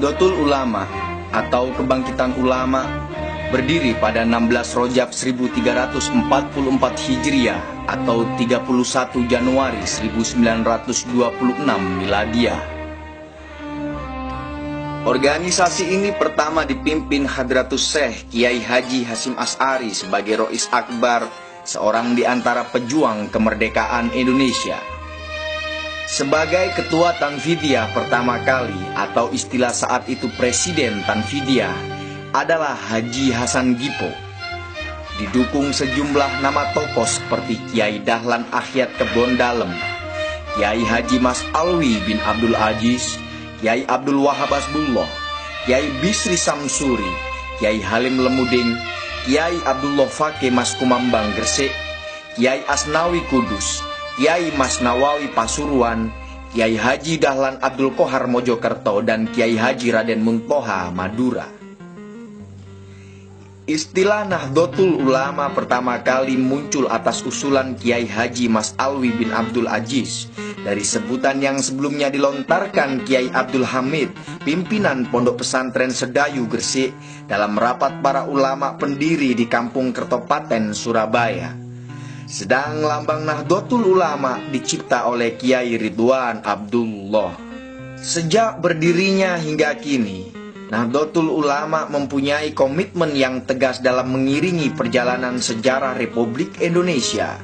Nahdlatul Ulama atau Kebangkitan Ulama berdiri pada 16 Rajab 1344 Hijriah atau 31 Januari 1926 Miladiah. Organisasi ini pertama dipimpin Hadratus Syekh Kiai Haji Hasyim Asy'ari sebagai Rois Akbar, seorang di antara pejuang kemerdekaan Indonesia. Sebagai ketua Tanfidiyah pertama kali atau istilah saat itu Presiden Tanfidiyah adalah Haji Hasan Gipo. Didukung sejumlah nama tokoh seperti Kiai Dahlan Akhyat Kebon Dalem, Kiai Haji Mas Alwi bin Abdul Aziz, Kiai Abdul Wahab Hasbullah, Kiai Bisri Samsuri, Kiai Halim Lemuding, Kiai Abdullah Fakih Mas Kumambang Gresik, Kiai Asnawi Kudus, Kiai Mas Nawawi Pasuruan, Kiai Haji Dahlan Abdul Kohar Mojokerto, dan Kiai Haji Raden Muntoha Madura. Istilah Nahdlatul Ulama pertama kali muncul atas usulan Kiai Haji Mas Alwi bin Abdul Aziz dari sebutan yang sebelumnya dilontarkan Kiai Abdul Hamid, pimpinan Pondok Pesantren Sedayu Gresik, dalam rapat para ulama pendiri di Kampung Kertopaten, Surabaya. Sedang lambang Nahdlatul Ulama dicipta oleh Kiai Ridwan Abdullah. Sejak berdirinya hingga kini, Nahdlatul Ulama mempunyai komitmen yang tegas dalam mengiringi perjalanan sejarah Republik Indonesia.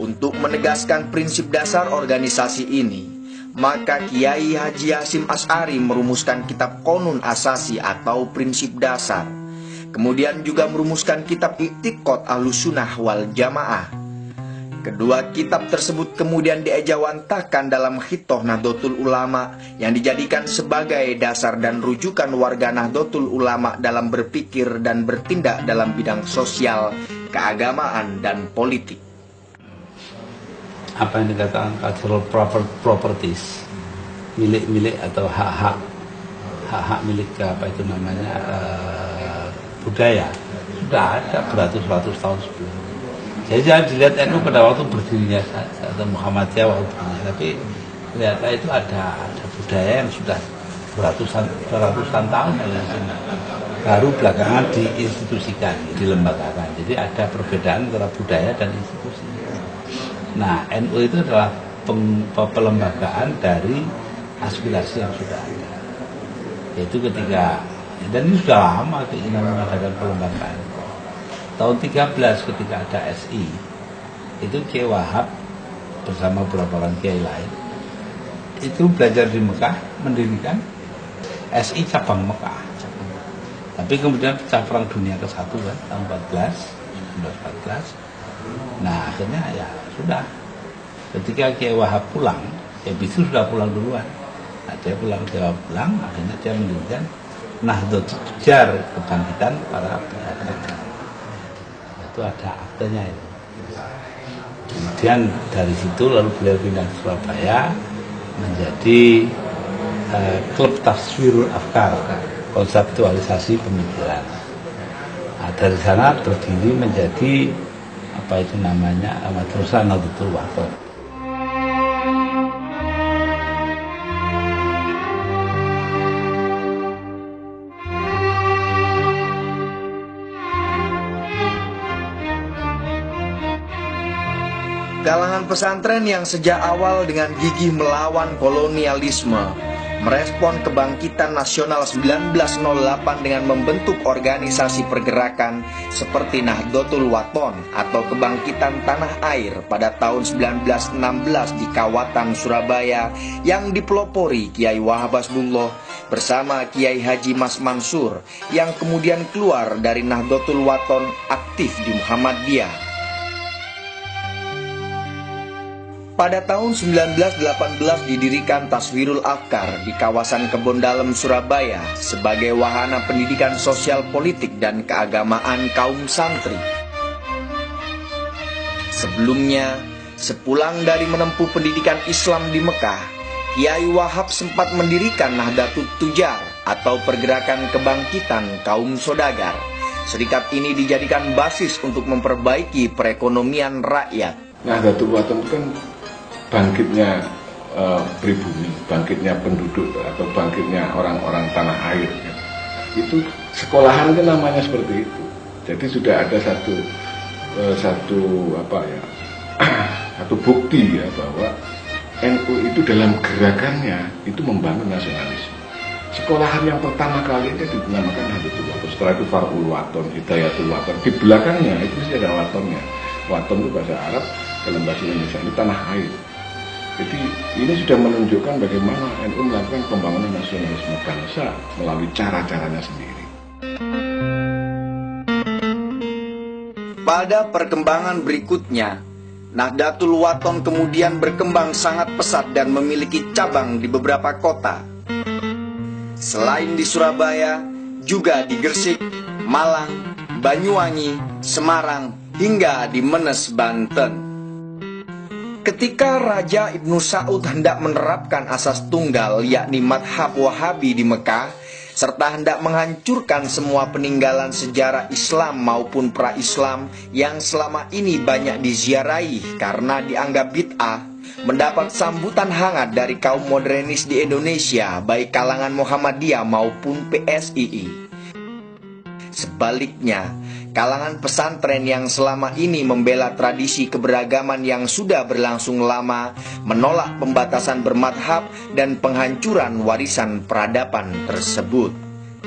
Untuk menegaskan prinsip dasar organisasi ini, maka Kiai Haji Hasyim Asy'ari merumuskan kitab Qonun Asasi atau prinsip dasar. Kemudian juga merumuskan kitab I'tiqad Ahlussunnah wal Jamaah. Kedua kitab tersebut kemudian diejawantahkan dalam Khitoh Nahdlatul Ulama yang dijadikan sebagai dasar dan rujukan warga Nahdlatul Ulama dalam berpikir dan bertindak dalam bidang sosial, keagamaan, dan politik. Apa yang dikatakan cultural properties, milik-milik atau hak-hak milik apa itu namanya budaya sudah ada beratus-ratus tahun sebelum. Jadi jangan dilihat NU pada waktu berdirinya saja atau Muhammadiyah waktu berdirinya, tapi lihatlah itu ada budaya yang sudah beratusan tahun baru belakangan diinstitusikan, dilembagakan. Jadi ada perbedaan antara budaya dan institusi. Nah, NU itu adalah pelembagaan dari aspirasi yang sudah ada. Yaitu ketika, dan ini sudah lama keinginan mengadakan pelembagaan. Tahun 13 ketika ada SI, itu Kiai Wahab bersama beberapa orang kiai lain itu belajar di Mekah, mendirikan SI cabang Mekah. Tapi kemudian pecah perang dunia ke-1 kan, tahun 1914. Nah akhirnya ya sudah, ketika Kiai Wahab pulang, Kiai Bisri sudah pulang duluan. Nah, dia pulang, akhirnya dia mendirikan Nahdlatul Tujar, kebangkitan para pedagang. Itu ada aktenya itu. Kemudian dari situ lalu beliau pindah ke Surabaya menjadi klub Taswirul Afkar, konseptualisasi pemikiran. Nah, dari sana berdiri menjadi apa itu namanya Madrasah Nahdlatul Wathon. Kalangan pesantren yang sejak awal dengan gigih melawan kolonialisme merespon kebangkitan nasional 1908 dengan membentuk organisasi pergerakan seperti Nahdlatul Wathon atau Kebangkitan Tanah Air pada tahun 1916 di Kawatan, Surabaya yang dipelopori Kiai Wahab Hasbullah bersama Kiai Haji Mas Mansur yang kemudian keluar dari Nahdlatul Wathon aktif di Muhammadiyah. Pada tahun 1918 didirikan Taswirul Afkar di kawasan Kebon Dalem, Surabaya sebagai wahana pendidikan sosial politik dan keagamaan kaum santri. Sebelumnya, sepulang dari menempuh pendidikan Islam di Mekah, Kiai Wahab sempat mendirikan Nahdlatul Tujar atau Pergerakan Kebangkitan Kaum Sodagar. Serikat ini dijadikan basis untuk memperbaiki perekonomian rakyat. Nahdlatul Wathon kan bangkitnya pribumi, bangkitnya penduduk atau bangkitnya orang-orang tanah air. Ya. Itu sekolahan kan namanya seperti itu. Jadi sudah ada satu bukti ya bahwa NU itu dalam gerakannya itu membangun nasionalisme. Sekolahan yang pertama kali itu dinamakan Nahdlatul Wathon. Setelah itu Farul Wathon, Hidayatul Wathon. Di belakangnya itu mesti ada watonnya. Waton itu bahasa Arab, dalam bahasa Indonesia ini tanah air. Jadi ini sudah menunjukkan bagaimana NU melakukan pembangunan nasionalisme bangsa melalui cara-caranya sendiri. Pada perkembangan berikutnya, Nahdlatul Wathon kemudian berkembang sangat pesat dan memiliki cabang di beberapa kota. Selain di Surabaya, juga di Gresik, Malang, Banyuwangi, Semarang, hingga di Menes, Banten. Ketika Raja Ibnu Saud hendak menerapkan asas tunggal, yakni madhab Wahabi di Mekah, serta hendak menghancurkan semua peninggalan sejarah Islam maupun pra-Islam yang selama ini banyak diziarahi karena dianggap bid'ah, mendapat sambutan hangat dari kaum modernis di Indonesia, baik kalangan Muhammadiyah maupun PSII. Sebaliknya, kalangan pesantren yang selama ini membela tradisi keberagaman yang sudah berlangsung lama, menolak pembatasan bermadhab dan penghancuran warisan peradaban tersebut.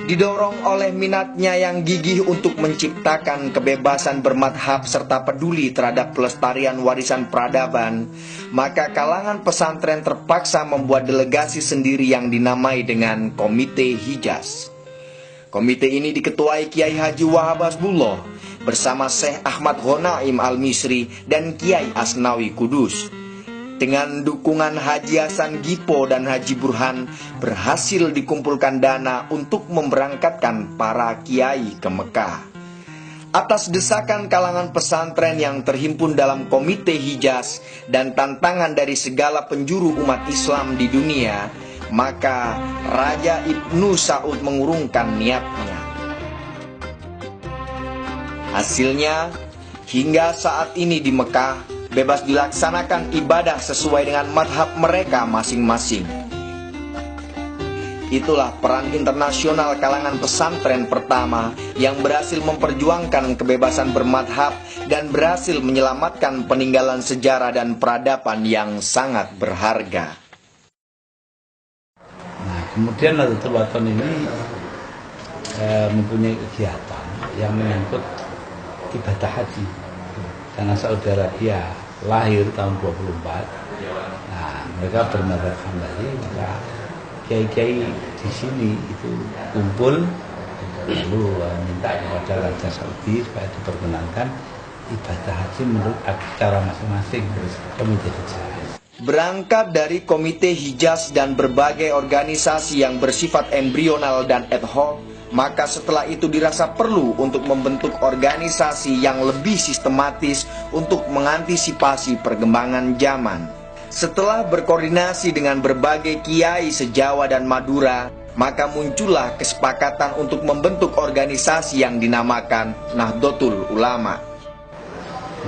Didorong oleh minatnya yang gigih untuk menciptakan kebebasan bermadhab serta peduli terhadap pelestarian warisan peradaban, maka kalangan pesantren terpaksa membuat delegasi sendiri yang dinamai dengan Komite Hijaz. Komite ini diketuai Kiai Haji Wahab Hasbullah bersama Syekh Ahmad Ghonaim Al-Misri dan Kiai Asnawi Kudus. Dengan dukungan Haji Hasan Gipo dan Haji Burhan, berhasil dikumpulkan dana untuk memberangkatkan para kiai ke Mekah. Atas desakan kalangan pesantren yang terhimpun dalam Komite Hijaz dan tantangan dari segala penjuru umat Islam di dunia, maka Raja Ibnu Saud mengurungkan niatnya. Hasilnya, hingga saat ini di Mekah bebas dilaksanakan ibadah sesuai dengan madhab mereka masing-masing. Itulah peran internasional kalangan pesantren pertama yang berhasil memperjuangkan kebebasan bermadhab dan berhasil menyelamatkan peninggalan sejarah dan peradaban yang sangat berharga. Nah, kemudian Nahdlatul Wathon ini mempunyai kegiatan yang menyangkut ibadah haji. Karena Saudi Arabia lahir tahun 24, nah mereka bermadhab Hambali, maka kiai-kiai di sini itu kumpul lalu minta kepada Raja Saudi supaya diperkenankan ibadah haji menurut cara masing-masing Komite Hijaz. Berangkat dari Komite Hijaz dan berbagai organisasi yang bersifat embrional dan ad hoc, maka setelah itu dirasa perlu untuk membentuk organisasi yang lebih sistematis untuk mengantisipasi perkembangan zaman. Setelah berkoordinasi dengan berbagai kiai se-Jawa dan Madura, maka muncullah kesepakatan untuk membentuk organisasi yang dinamakan Nahdlatul Ulama.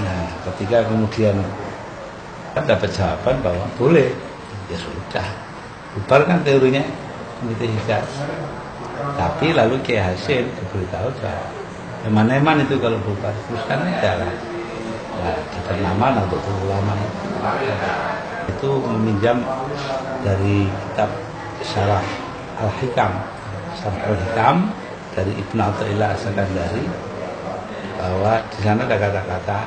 Nah, ketika kemudian dapat jawaban bahwa boleh, ya sudah, bubarkan teorinya Komite Hijaz. Tapi lalu Kiai Hasim diberitahu bahwa eman-eman itu kalau bubar, teruskan aja lah. Nah, diberi nama Nahdlatul Ulama itu meminjam dari kitab Syarah Al-Hikam, Syarah Al-Hikam dari Ibnu Athaillah As-Sakandari, bahwa di sana ada kata-kata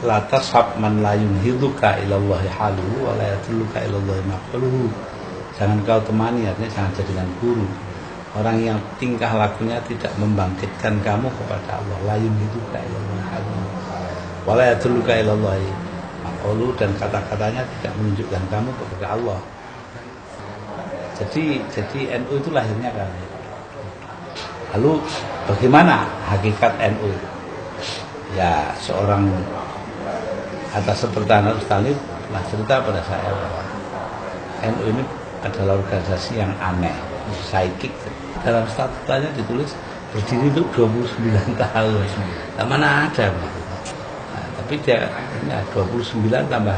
la tashab man la yunhiduka ilallahi haluhu wa la yatulluka ilallahi maqaluhu. Jangan kau temani, artinya jangan jadikan guru orang yang tingkah lakunya tidak membangkitkan kamu kepada Allah. La yunhiduka ilallahi haluhu wa la yatulluka ilallahi maqaluhu, dan kata-katanya tidak menunjukkan kamu kepada Allah. Jadi NU itu lahirnya kan. Lalu bagaimana hakikat NU? Ya, seorang atas pertahanan Stalin pernah cerita pada saya bahwa NU ini adalah organisasi yang aneh, psikik. Dalam statutanya ditulis berdiri untuk 29 tahun. Nah, mana ada? Nah, tapi dia 29 tambah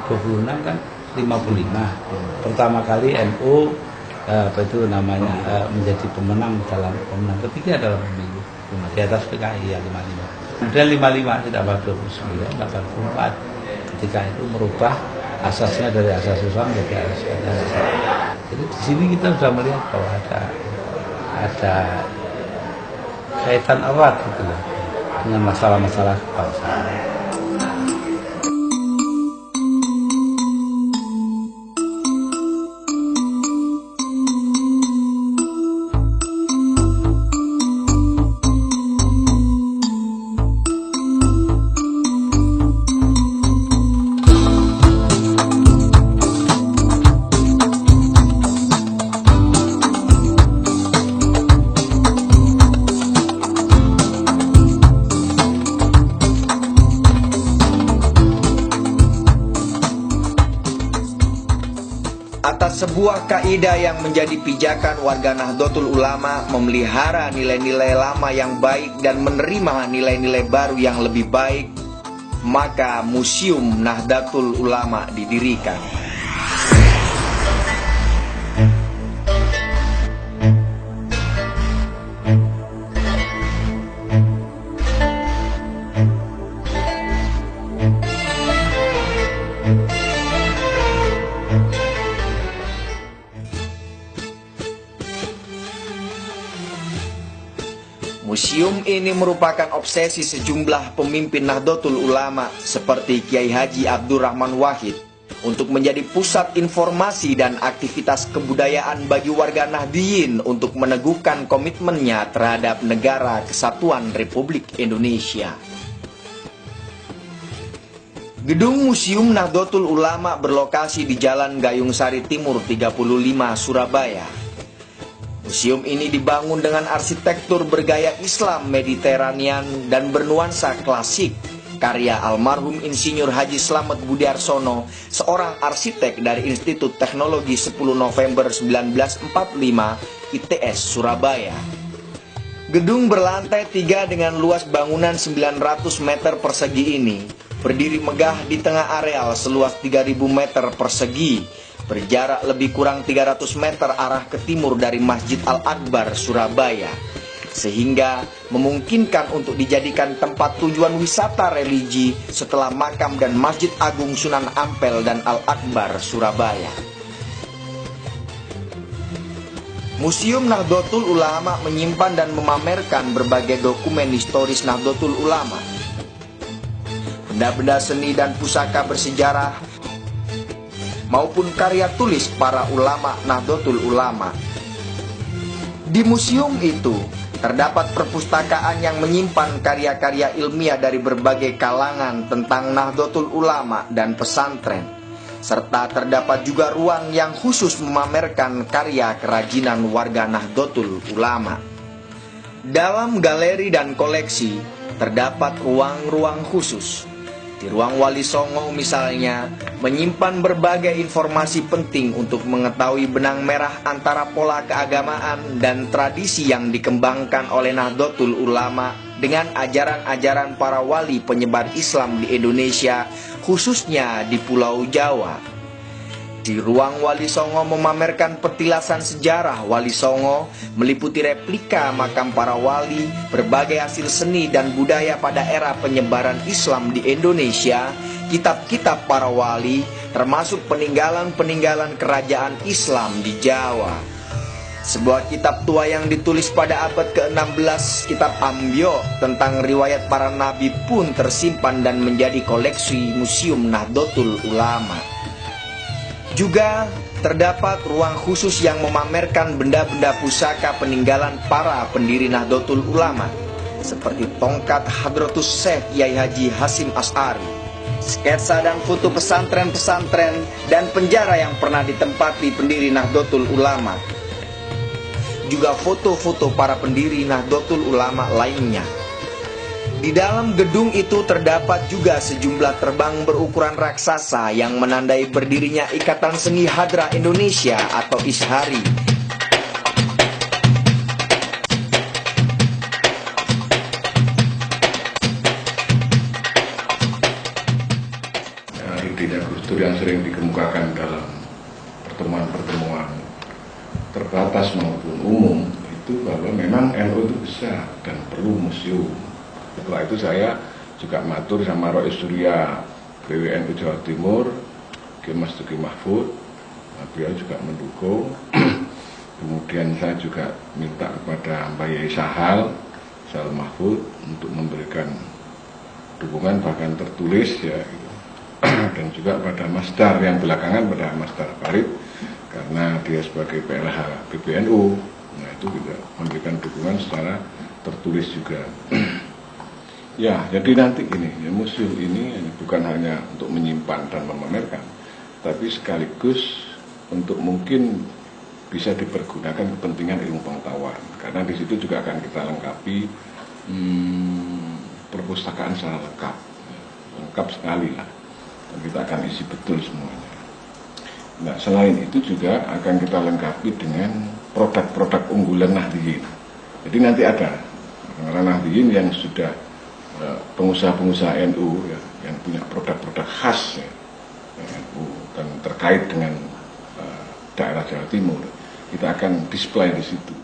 26 kan 55. Pertama kali NU menjadi pemenang ketiga dalam pemilu di atas PKI ya 55. Kemudian 55 ditambah 29, 84 ketika itu merubah asasnya dari asas Islam menjadi asas Pancasila. Jadi di sini kita sudah melihat bahwa ada kaitan erat gitu loh dengan masalah-masalah kebangsaan. Atas sebuah kaidah yang menjadi pijakan warga Nahdlatul Ulama memelihara nilai-nilai lama yang baik dan menerima nilai-nilai baru yang lebih baik, maka Museum Nahdlatul Ulama didirikan. Museum ini merupakan obsesi sejumlah pemimpin Nahdlatul Ulama seperti Kiai Haji Abdurrahman Wahid untuk menjadi pusat informasi dan aktivitas kebudayaan bagi warga Nahdiyin untuk meneguhkan komitmennya terhadap Negara Kesatuan Republik Indonesia. Gedung Museum Nahdlatul Ulama berlokasi di Jalan Gayung Sari Timur 35, Surabaya. Museum ini dibangun dengan arsitektur bergaya Islam Mediterranean dan bernuansa klasik, karya almarhum Insinyur Haji Slamet Budiarsono, seorang arsitek dari Institut Teknologi 10 November 1945 ITS Surabaya. Gedung berlantai 3 dengan luas bangunan 900 meter persegi ini berdiri megah di tengah areal seluas 3000 meter persegi, berjarak lebih kurang 300 meter arah ke timur dari Masjid Al-Akbar Surabaya, sehingga memungkinkan untuk dijadikan tempat tujuan wisata religi setelah makam dan Masjid Agung Sunan Ampel dan Al-Akbar Surabaya. Museum Nahdlatul Ulama menyimpan dan memamerkan berbagai dokumen historis Nahdlatul Ulama, benda-benda seni dan pusaka bersejarah, maupun karya tulis para ulama Nahdlatul Ulama. Di museum itu terdapat perpustakaan yang menyimpan karya-karya ilmiah dari berbagai kalangan tentang Nahdlatul Ulama dan pesantren, serta terdapat juga ruang yang khusus memamerkan karya kerajinan warga Nahdlatul Ulama. Dalam galeri dan koleksi terdapat ruang-ruang khusus. Di ruang Wali Songo misalnya, menyimpan berbagai informasi penting untuk mengetahui benang merah antara pola keagamaan dan tradisi yang dikembangkan oleh Nahdlatul Ulama dengan ajaran-ajaran para wali penyebar Islam di Indonesia, khususnya di Pulau Jawa. Di ruang Wali Songo memamerkan petilasan sejarah Wali Songo, meliputi replika makam para wali, berbagai hasil seni dan budaya pada era penyebaran Islam di Indonesia, kitab-kitab para wali, termasuk peninggalan-peninggalan kerajaan Islam di Jawa. Sebuah kitab tua yang ditulis pada abad ke-16, kitab Ambyo tentang riwayat para nabi pun tersimpan dan menjadi koleksi Museum Nahdlatul Ulama. Juga terdapat ruang khusus yang memamerkan benda-benda pusaka peninggalan para pendiri Nahdlatul Ulama, seperti tongkat Hadratus Syekh Kiai Haji Hasyim Asy'ari, sketsa dan foto pesantren-pesantren dan penjara yang pernah ditempati pendiri Nahdlatul Ulama, juga foto-foto para pendiri Nahdlatul Ulama lainnya. Di dalam gedung itu terdapat juga sejumlah terbang berukuran raksasa yang menandai berdirinya Ikatan Seni Hadra Indonesia atau ISHARI. Tidak betul yang sering dikemukakan dalam pertemuan-pertemuan terbatas maupun umum itu bahwa memang NU itu besar dan perlu museum. Setelah itu saya juga matur sama Rois Surya PWNU Jawa Timur, Mas Tuki Mahfud, beliau juga mendukung. Kemudian saya juga minta kepada Mbak Yai Sahal Mahfud untuk memberikan dukungan bahkan tertulis ya gitu. Dan juga pada Mas Dar yang belakangan pada Mas Dar Farid karena dia sebagai PLH PBNU, nah itu juga memberikan dukungan secara tertulis juga. Ya, jadi nanti ini ya, museum ini bukan hanya untuk menyimpan dan memamerkan, tapi sekaligus untuk mungkin bisa dipergunakan kepentingan ilmu pengetahuan. Karena di situ juga akan kita lengkapi perpustakaan secara lengkap sekali lah. Dan kita akan isi betul semuanya. Nah, selain itu juga akan kita lengkapi dengan produk-produk unggulan Nahdliyin. Jadi nanti ada orang Nahdliyin yang sudah pengusaha-pengusaha NU ya, yang punya produk-produk khas ya, NU dan terkait dengan daerah Jawa Timur. Kita akan display di situ.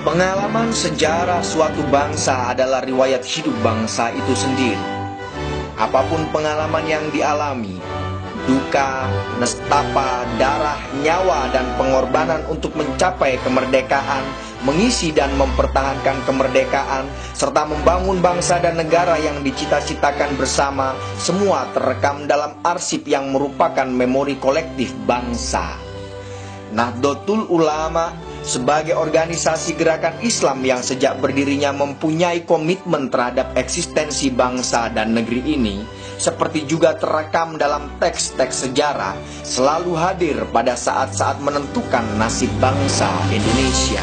Pengalaman sejarah suatu bangsa adalah riwayat hidup bangsa itu sendiri. Apapun pengalaman yang dialami, duka, nestapa, darah, nyawa, dan pengorbanan untuk mencapai kemerdekaan, mengisi dan mempertahankan kemerdekaan, serta membangun bangsa dan negara yang dicita-citakan bersama, semua terekam dalam arsip yang merupakan memori kolektif bangsa. Nahdlatul Ulama sebagai organisasi gerakan Islam yang sejak berdirinya mempunyai komitmen terhadap eksistensi bangsa dan negeri ini, seperti juga terekam dalam teks-teks sejarah, selalu hadir pada saat-saat menentukan nasib bangsa Indonesia.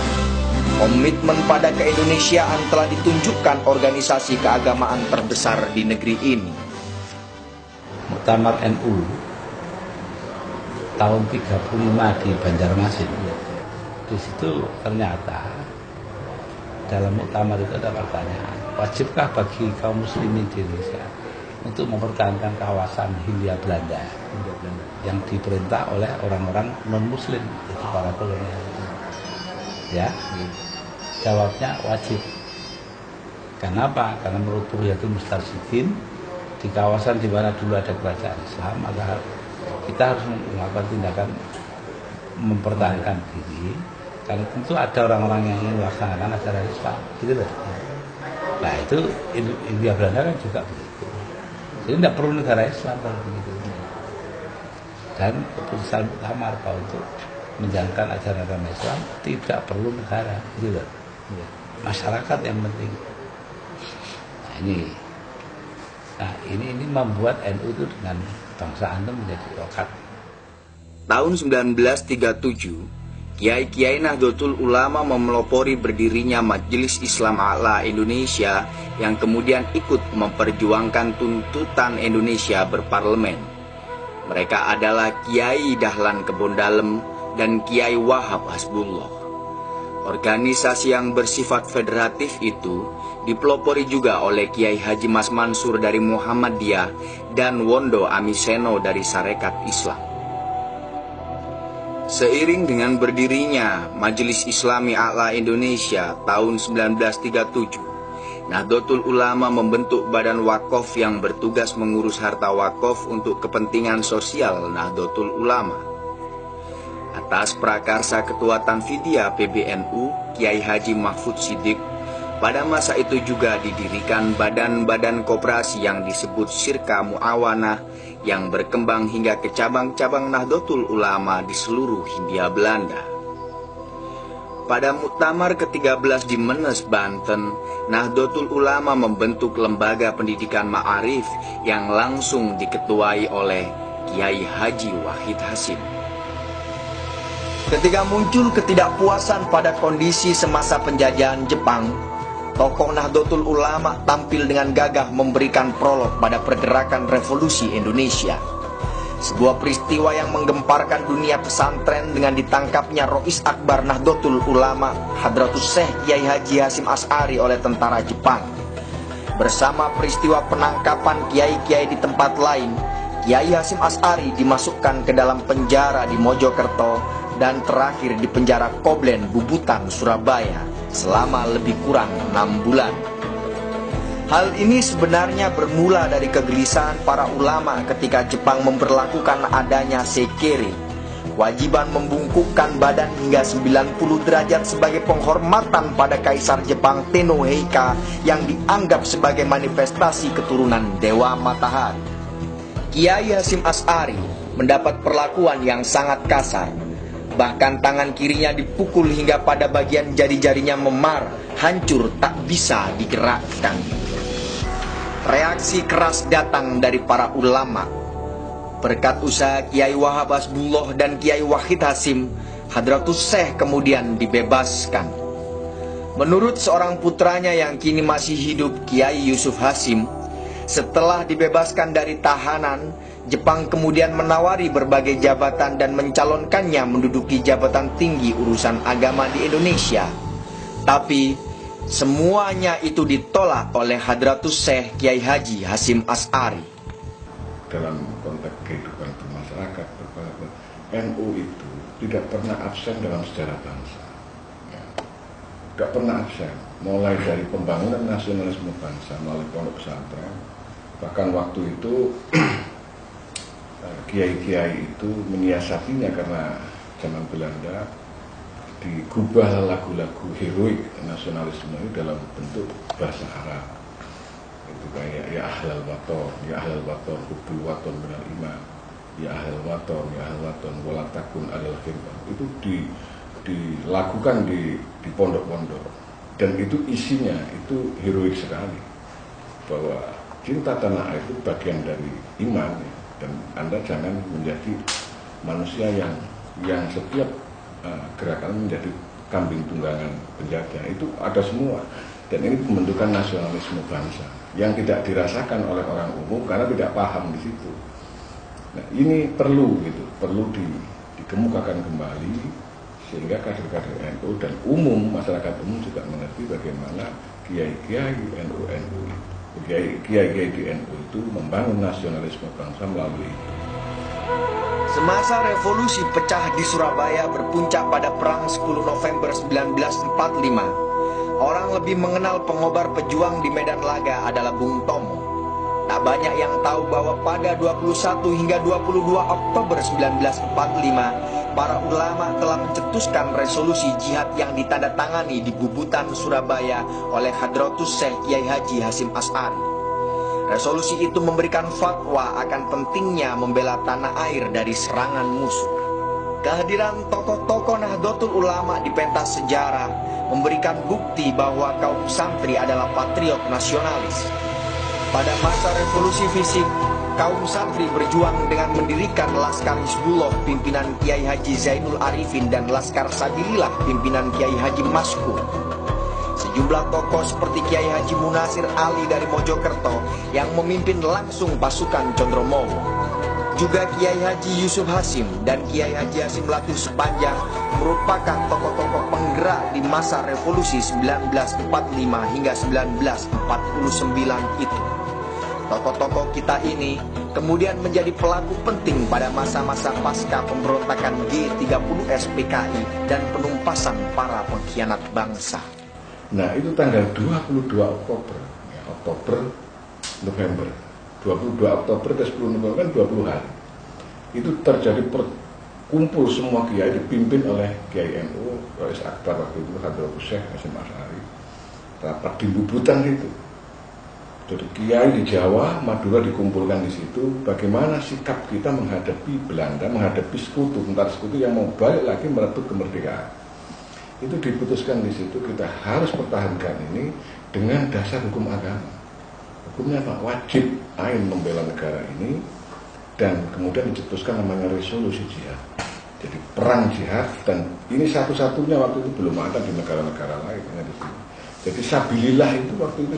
Komitmen pada keindonesiaan telah ditunjukkan organisasi keagamaan terbesar di negeri ini. Muktamar NU tahun 35 di Banjarmasin. Di situ ternyata dalam muktamar itu ada pertanyaan, wajibkah bagi kaum muslimin di Indonesia untuk mempertahankan kawasan Hindia Belanda yang diperintah oleh orang-orang non-muslim, itu para kolonial? Ya, jawabnya wajib. Kenapa? Karena menurut Buhyatul Mustarsyidin, di kawasan di mana dulu ada kerajaan Islam, maka kita harus melakukan tindakan mempertahankan diri. Karena tentu ada orang-orang yang ingin melaksanakan ajaran Islam, gitu loh. Nah itu Hindia Belanda kan juga begitu. Jadi tidak perlu negara Islam kalau begitu. Dan keputusan muktamar bahwa untuk menjalankan ajaran agama Islam tidak perlu negara, gitu loh. Masyarakat yang penting. Nah ini membuat NU itu dengan bangsa antum menjadi rokat. Tahun 1937, Kiai-Kiai Nahdlatul Ulama memelopori berdirinya Majelis Islam A'la Indonesia yang kemudian ikut memperjuangkan tuntutan Indonesia berparlemen. Mereka adalah Kiai Dahlan Kebondalem dan Kiai Wahab Hasbullah. Organisasi yang bersifat federatif itu dipelopori juga oleh Kiai Haji Mas Mansur dari Muhammadiyah dan Wondo Amiseno dari Sarekat Islam. Seiring dengan berdirinya Majelis Islami A'la Indonesia tahun 1937, Nahdlatul Ulama membentuk Badan Wakaf yang bertugas mengurus harta wakaf untuk kepentingan sosial Nahdlatul Ulama. Atas prakarsa Ketua Tanfidiyah PBNU, Kiai Haji Mahfud Siddiq, pada masa itu juga didirikan badan-badan koperasi yang disebut Syirka Mu'awanah yang berkembang hingga ke cabang-cabang Nahdlatul Ulama di seluruh Hindia Belanda. Pada muktamar ke-13 di Menes, Banten, Nahdlatul Ulama membentuk lembaga pendidikan ma'arif yang langsung diketuai oleh Kiai Haji Wahid Hasim. Ketika muncul ketidakpuasan pada kondisi semasa penjajahan Jepang, tokoh Nahdlatul Ulama tampil dengan gagah memberikan prolog pada pergerakan revolusi Indonesia. Sebuah peristiwa yang menggemparkan dunia pesantren dengan ditangkapnya Rois Akbar Nahdlatul Ulama Hadratus Syekh Kiai Haji Hasyim Asy'ari oleh tentara Jepang. Bersama peristiwa penangkapan kiai-kiai di tempat lain, Kiai Hasyim Asy'ari dimasukkan ke dalam penjara di Mojokerto dan terakhir di penjara Koblen Bubutan, Surabaya selama lebih kurang 6 bulan. Hal ini sebenarnya bermula dari kegelisahan para ulama ketika Jepang memberlakukan adanya sekere, kewajiban membungkukkan badan hingga 90 derajat sebagai penghormatan pada Kaisar Jepang Tenno Heika yang dianggap sebagai manifestasi keturunan Dewa Matahari. Kiai Hasyim Asy'ari mendapat perlakuan yang sangat kasar. Bahkan tangan kirinya dipukul hingga pada bagian jari-jarinya memar, hancur tak bisa digerakkan. Reaksi keras datang dari para ulama. Berkat usaha Kiai Wahab Hasbullah dan Kiai Wahid Hasyim, Hadratus Syekh kemudian dibebaskan. Menurut seorang putranya yang kini masih hidup, Kiai Yusuf Hasyim, setelah dibebaskan dari tahanan, Jepang kemudian menawari berbagai jabatan dan mencalonkannya menduduki jabatan tinggi urusan agama di Indonesia. Tapi semuanya itu ditolak oleh Hadratus Syekh Kiai Haji Hasyim Asy'ari. Dalam konteks kehidupan bermasyarakat, NU itu tidak pernah absen dalam sejarah bangsa. Tidak pernah absen, mulai dari pembangunan nasionalisme bangsa melalui pondok pesantren. Bahkan waktu itu kiai-kiai itu menyiasatinya karena zaman Belanda digubah lagu-lagu heroik nasionalisme itu dalam bentuk bahasa Arab. Itu kayak ya ahlal waton, ya ahlal waton, hubbul waton minal iman, ya ahlal waton, ya ahlal waton, wala takun alal khirman. Itu dilakukan di pondok-pondok, dan itu isinya itu heroik sekali, bahwa cinta tanah air itu bagian dari iman, ya. Dan Anda jangan menjadi manusia yang setiap gerakan menjadi kambing tunggangan penjajah. Itu ada semua, dan ini pembentukan nasionalisme bangsa yang tidak dirasakan oleh orang umum karena tidak paham di situ. Nah, ini perlu dikemukakan kembali sehingga kader-kader NU dan masyarakat umum juga mengerti bagaimana kiai-kiai NU kiai-kiai di NU itu membangun nasionalisme bangsa melalui itu. Semasa revolusi pecah di Surabaya berpuncak pada Perang 10 November 1945, orang lebih mengenal pengobar pejuang di medan laga adalah Bung Tomo. Tak banyak yang tahu bahwa pada 21 hingga 22 Oktober 1945, para ulama telah mencetuskan resolusi jihad yang ditandatangani di Bubutan, Surabaya oleh Hadratus Syekh Kiai Haji Hasyim Asy'ari. Resolusi itu memberikan fatwa akan pentingnya membela tanah air dari serangan musuh. Kehadiran tokoh-tokoh Nahdlatul Ulama di pentas sejarah memberikan bukti bahwa kaum santri adalah patriot nasionalis. Pada masa revolusi fisik, kaum santri berjuang dengan mendirikan Laskar Hizbullah pimpinan Kiai Haji Zainul Arifin dan Laskar Sabilillah pimpinan Kiai Haji Maskur. Sejumlah tokoh seperti Kiai Haji Munasir Ali dari Mojokerto yang memimpin langsung pasukan Condromowo. Juga Kiai Haji Yusuf Hasyim dan Kiai Haji Hasyim Latif Sepanjang merupakan tokoh-tokoh penggerak di masa revolusi 1945 hingga 1949 itu. Tokoh-tokoh kita ini kemudian menjadi pelaku penting pada masa-masa pasca pemberontakan G30S PKI dan penumpasan para pengkhianat bangsa. Nah, itu tanggal 22 Oktober, November. 22 Oktober ke 10 November kan 20 hari. Itu terjadi perkumpul semua kiai dipimpin oleh Kiai NU, Rois Akbar waktu itu, Hadratus Syekh Hasyim Asy'ari. Rapat di Bubutan itu. Jadi kiai di Jawa, Madura dikumpulkan di situ. Bagaimana sikap kita menghadapi Belanda, menghadapi tentara sekutu yang mau balik lagi merebut kemerdekaan. Itu diputuskan di situ, kita harus pertahankan ini dengan dasar hukum agama. Hukumnya apa? Wajib ain membela negara ini, dan kemudian dicetuskan namanya resolusi jihad. Jadi perang jihad, dan ini satu-satunya waktu itu belum ada di negara-negara lain. Di sini. Jadi sabilillah itu waktu itu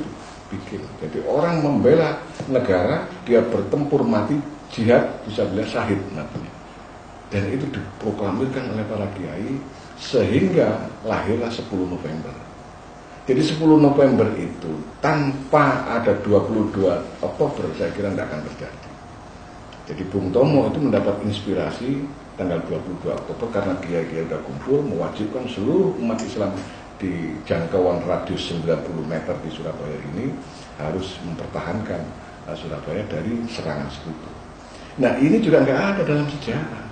bikin. Jadi orang membela negara, dia bertempur mati, jihad, fisabilillah, syahid nantinya. Dan itu diproklamirkan oleh para kiai sehingga lahirlah 10 November. Jadi 10 November itu tanpa ada 22 Oktober saya kira tidak akan terjadi. Jadi Bung Tomo itu mendapat inspirasi tanggal 22 Oktober karena kiai-kiai sudah kumpul mewajibkan seluruh umat Islam di jangkauan radius 90 meter di Surabaya ini harus mempertahankan Surabaya dari serangan sekutu. Nah ini juga nggak ada dalam sejarah.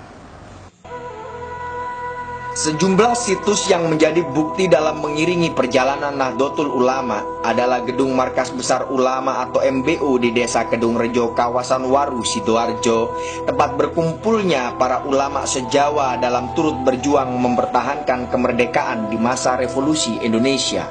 Sejumlah situs yang menjadi bukti dalam mengiringi perjalanan Nahdlatul Ulama adalah Gedung Markas Besar Ulama atau MBU di Desa Kedung Rejo, kawasan Waru, Sidoarjo, tempat berkumpulnya para ulama se-Jawa dalam turut berjuang mempertahankan kemerdekaan di masa revolusi Indonesia.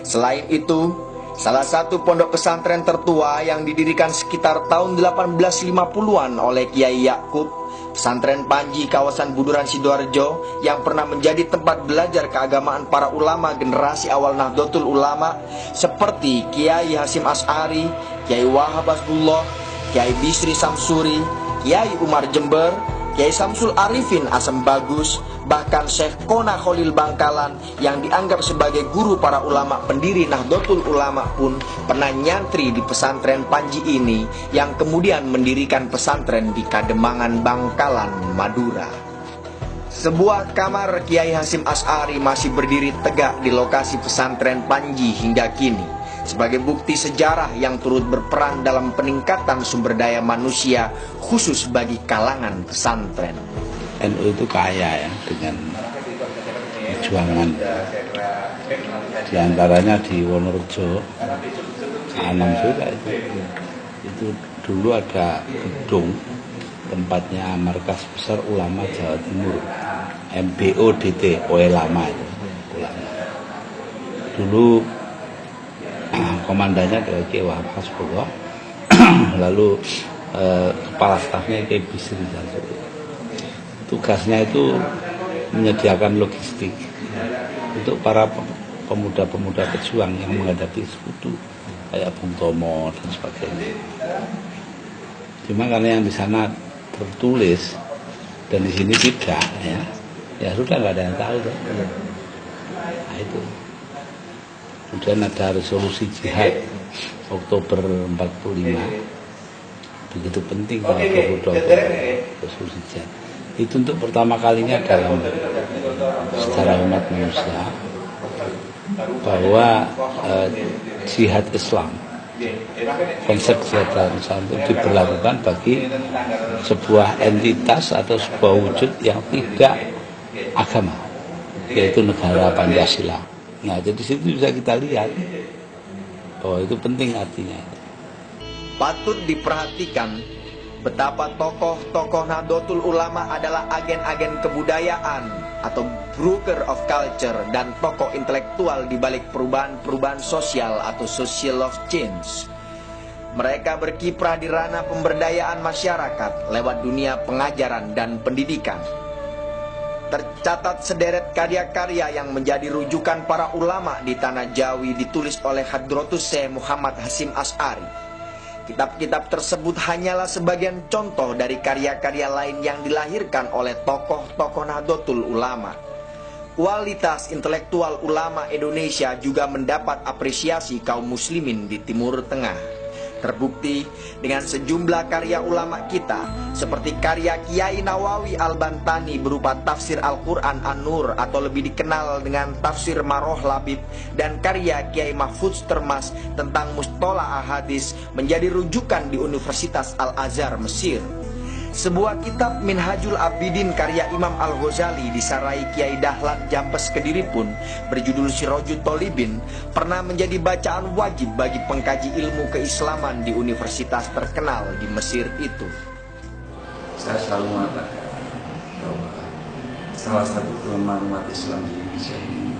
Selain itu, salah satu pondok pesantren tertua yang didirikan sekitar tahun 1850-an oleh Kiai Yakub, Pesantren Panji kawasan Buduran Sidoarjo, yang pernah menjadi tempat belajar keagamaan para ulama generasi awal Nahdlatul Ulama seperti Kiai Hasim Asy'ari, Kiai Wahab Hasbullah, Kiai Bisri Samsuri, Kiai Umar Jember, Kiai Samsul Arifin Asem Bagus, bahkan Syekh Kona Khalil Bangkalan yang dianggap sebagai guru para ulama pendiri Nahdlatul Ulama pun pernah nyantri di pesantren Panji ini, yang kemudian mendirikan pesantren di Kademangan, Bangkalan, Madura. Sebuah kamar Kiai Hasim Asy'ari masih berdiri tegak di lokasi pesantren Panji hingga kini, sebagai bukti sejarah yang turut berperan dalam peningkatan sumber daya manusia khusus bagi kalangan pesantren. NU itu kaya ya dengan perjuangan, di antaranya di Wonorejo, Anam juga itu dulu ada gedung tempatnya Markas Besar Ulama Jawa Timur, MBODT, Lama itu. Dulu komandannya adalah Kiai Wahab Hasbullah, lalu kepala stafnya Kiai Bisri Samsuri. Tugasnya itu menyediakan logistik untuk para pemuda-pemuda pejuang yang menghadapi sekutu kayak Bung Tomo dan sebagainya. Cuma karena yang di sana tertulis dan di sini tidak, ya sudah nggak ada yang tahu. Nah itu. Kemudian ada resolusi jihad Oktober 45, begitu penting pada 22 Oktober resolusi jihad. Itu untuk pertama kalinya dalam sejarah umat manusia bahwa jihad Islam, konsep jihad dalam Islam itu diberlakukan bagi sebuah entitas atau sebuah wujud yang tidak agama, yaitu negara Pancasila. Nah, jadi situ bisa kita lihat bahwa itu penting artinya. Patut diperhatikan betapa tokoh-tokoh Nahdlatul Ulama adalah agen-agen kebudayaan atau broker of culture dan tokoh intelektual di balik perubahan-perubahan sosial atau social of change. Mereka berkiprah di ranah pemberdayaan masyarakat lewat dunia pengajaran dan pendidikan. Tercatat sederet karya-karya yang menjadi rujukan para ulama di tanah Jawi ditulis oleh Hadratus Syekh Muhammad Hasim Asy'ari. Kitab-kitab tersebut hanyalah sebagian contoh dari karya-karya lain yang dilahirkan oleh tokoh-tokoh Nahdlatul Ulama. Kualitas intelektual ulama Indonesia juga mendapat apresiasi kaum muslimin di Timur Tengah. Terbukti dengan sejumlah karya ulama kita, seperti karya Kiai Nawawi Al-Bantani berupa tafsir Al-Quran An-Nur atau lebih dikenal dengan tafsir Maroh Labib, dan karya Kiai Mahfudz Termas tentang Mustolah Ahadis menjadi rujukan di Universitas Al-Azhar Mesir. Sebuah kitab Minhajul Abidin karya Imam Al-Ghazali disarai Kiai Dahlan Jampes Kediri pun berjudul Sirajut Tolibin pernah menjadi bacaan wajib bagi pengkaji ilmu keislaman di universitas terkenal di Mesir itu. Saya selalu mengatakan bahwa salah satu kelemahan umat Islam di Indonesia ini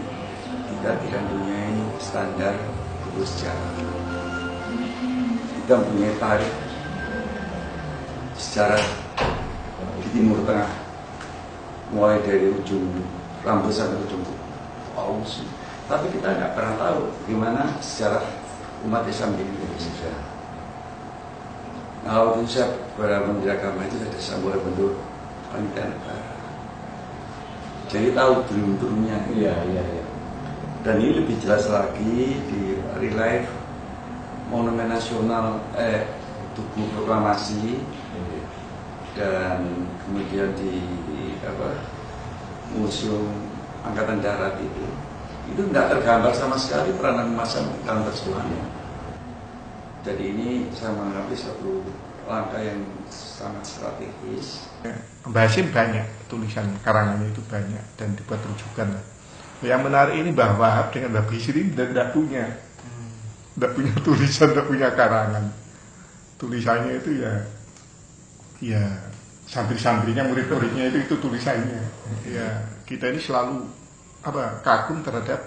kita tidak mempunyai standar guru sejarah. Kita mempunyai tarikh sejarah di Timur Tengah, mulai dari ujung rambut sampai ujung paus, Tapi kita nggak pernah tahu gimana sejarah umat Islam di Indonesia. Nah, waktu itu saya pada Menteri Agama itu ada sebuah bentuk panitia negara. Jadi tahu dulu-dulunya. Iya. Dan ini lebih jelas lagi di relief Monumen Nasional Tugu Proklamasi dan kemudian di Museum Angkatan Darat itu tidak tergambar sama sekali peranan massa counter semuanya. Jadi ini saya menganggap satu langkah yang sangat strategis. Mbah Hasyim banyak tulisan karangannya itu banyak dan dibuat rujukan. Yang menarik ini Mbah Wahab dengan Mbah Bisri tidak punya tulisan, tidak punya karangan. Tulisannya itu ya santri-santrinya, murid-muridnya itu tulisannya. Ya kita ini selalu kagum terhadap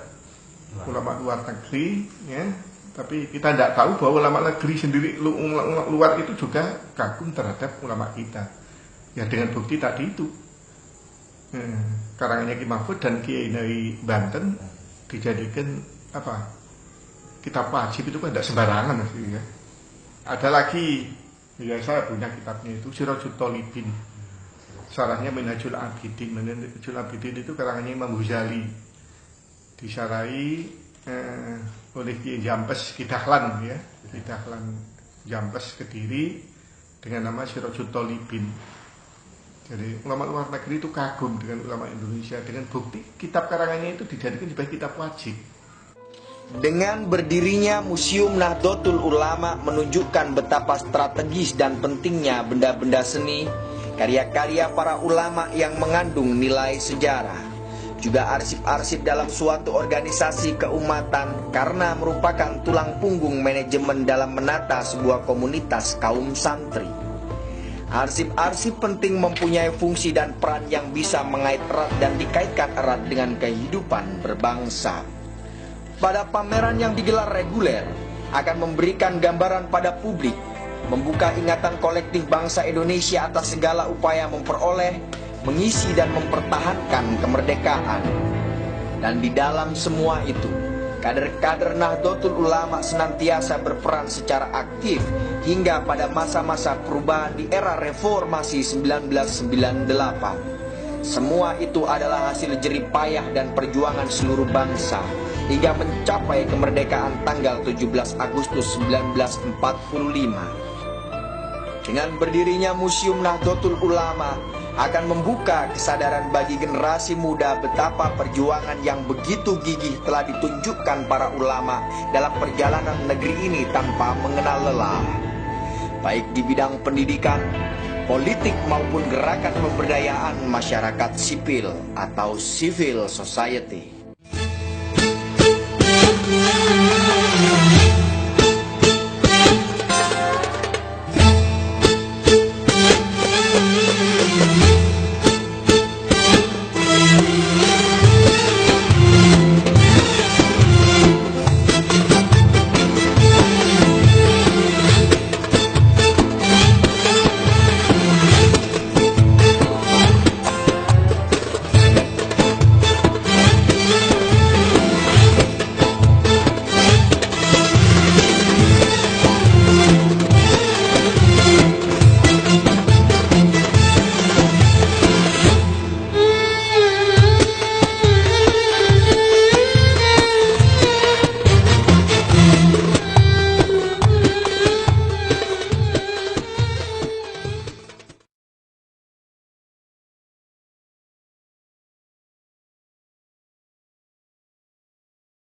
ulama luar negeri, ya. Tapi kita tidak tahu bahwa ulama negeri sendiri luar itu juga kagum terhadap ulama kita. Ya dengan bukti tadi itu. Karangannya Ki Mahfud dan Kiai dari Banten dijadikan kitab wajib itu kan tidak sembarangan ya. Ada lagi, ya saya punya kitabnya itu Sirajut Thalibin. Syarahnya Minhajul Abidin. Minhajul Abidin itu karangannya Imam Ghazali. Disyarahi oleh Kiai Jampes Kidahlan ya. Kidahlan Jampes Kediri dengan nama Sirajut Thalibin. Jadi ulama luar negeri itu kagum dengan ulama Indonesia dengan bukti kitab karangannya itu dijadikan sebagai kitab wajib. Dengan berdirinya Museum Nahdlatul Ulama menunjukkan betapa strategis dan pentingnya benda-benda seni, karya-karya para ulama yang mengandung nilai sejarah. Juga arsip-arsip dalam suatu organisasi keumatan karena merupakan tulang punggung manajemen dalam menata sebuah komunitas kaum santri. Arsip-arsip penting mempunyai fungsi dan peran yang bisa mengait erat dan dikaitkan erat dengan kehidupan berbangsa. Pada pameran yang digelar reguler akan memberikan gambaran pada publik, membuka ingatan kolektif bangsa Indonesia atas segala upaya memperoleh, mengisi dan mempertahankan kemerdekaan. Dan di dalam semua itu, kader-kader Nahdlatul Ulama senantiasa berperan secara aktif hingga pada masa-masa perubahan di era reformasi 1998. Semua itu adalah hasil jerih payah dan perjuangan seluruh bangsa hingga mencapai kemerdekaan tanggal 17 Agustus 1945. Dengan berdirinya Museum Nahdlatul Ulama akan membuka kesadaran bagi generasi muda betapa perjuangan yang begitu gigih telah ditunjukkan para ulama dalam perjalanan negeri ini tanpa mengenal lelah. Baik di bidang pendidikan, politik maupun gerakan pemberdayaan masyarakat sipil atau civil society.